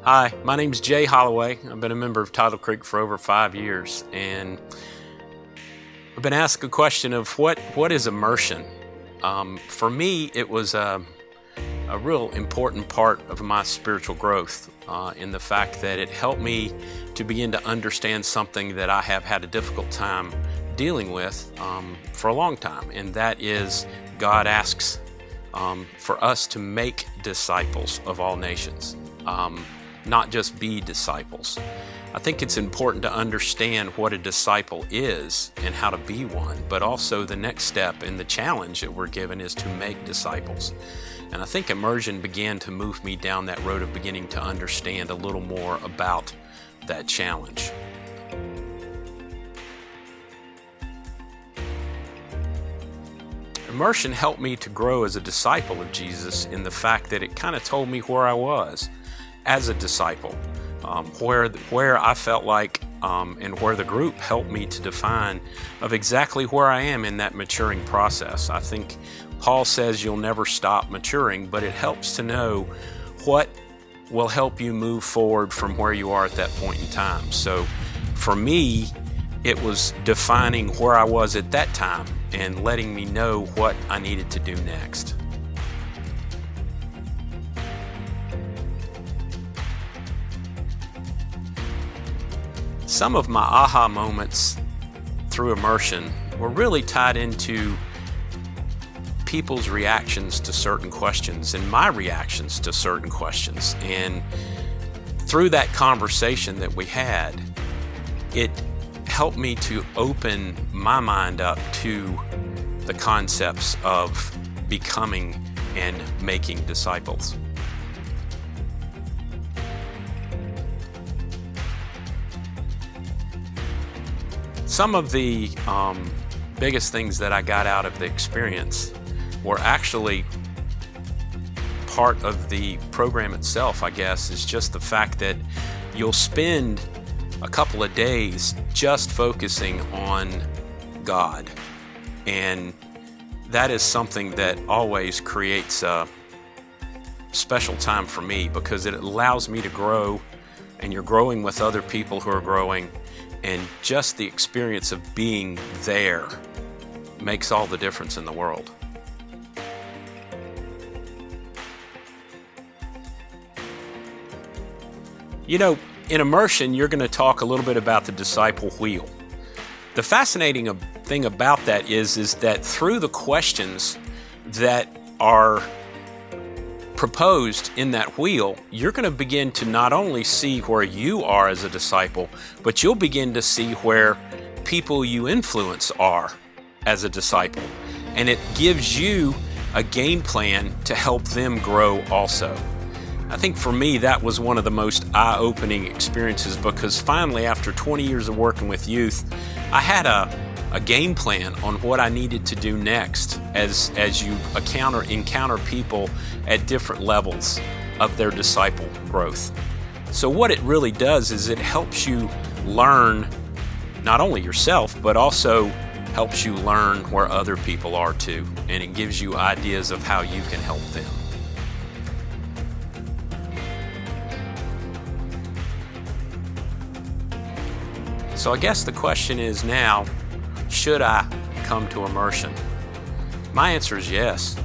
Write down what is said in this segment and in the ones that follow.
Hi, my name's Jay Holloway. I've been a member of Tidal Creek for over 5 years, and I've been asked a question of what is immersion? For me, it was a real important part of my spiritual growth in the fact that it helped me to begin to understand something that I have had a difficult time dealing with for a long time, and that is God asks for us to make disciples of all nations. Not just be disciples. I think it's important to understand what a disciple is and how to be one, but also the next step and the challenge that we're given is to make disciples. And I think immersion began to move me down that road of beginning to understand a little more about that challenge. Immersion helped me to grow as a disciple of Jesus in the fact that it kind of told me where I was as a disciple, where I felt like and where the group helped me to define of exactly where I am in that maturing process. I think Paul says you'll never stop maturing, but it helps to know what will help you move forward from where you are at that point in time. So for me, it was defining where I was at that time and letting me know what I needed to do next. Some of my aha moments through immersion were really tied into people's reactions to certain questions and my reactions to certain questions. And through that conversation that we had, it helped me to open my mind up to the concepts of becoming and making disciples. Some of the biggest things that I got out of the experience were actually part of the program itself, I guess, is just the fact that you'll spend a couple of days just focusing on God. And that is something that always creates a special time for me because it allows me to grow, and you're growing with other people who are growing. And just the experience of being there makes all the difference in the world. You know, in immersion, you're going to talk a little bit about the disciple wheel. The fascinating thing about that is that through the questions that are proposed in that wheel, you're going to begin to not only see where you are as a disciple, but you'll begin to see where people you influence are as a disciple. And it gives you a game plan to help them grow also. I think for me, that was one of the most eye-opening experiences because finally, after 20 years of working with youth, I had a game plan on what I needed to do next as you encounter people at different levels of their disciple growth. So what it really does is it helps you learn not only yourself, but also helps you learn where other people are too, and it gives you ideas of how you can help them. So I guess the question is now, should I come to immersion? My answer is yes,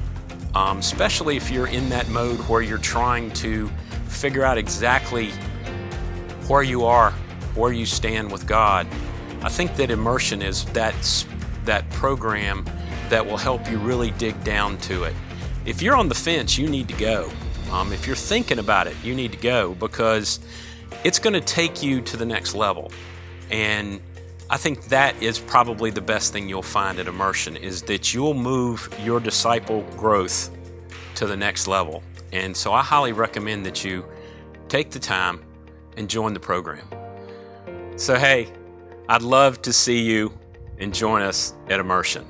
especially if you're in that mode where you're trying to figure out exactly where you are, where you stand with God. I think that immersion is that program that will help you really dig down to it. If you're on the fence, you need to go. If you're thinking about it, you need to go because it's going to take you to the next level. And I think that is probably the best thing you'll find at immersion is that you'll move your disciple growth to the next level. And so I highly recommend that you take the time and join the program. So hey, I'd love to see you and join us at Immersion.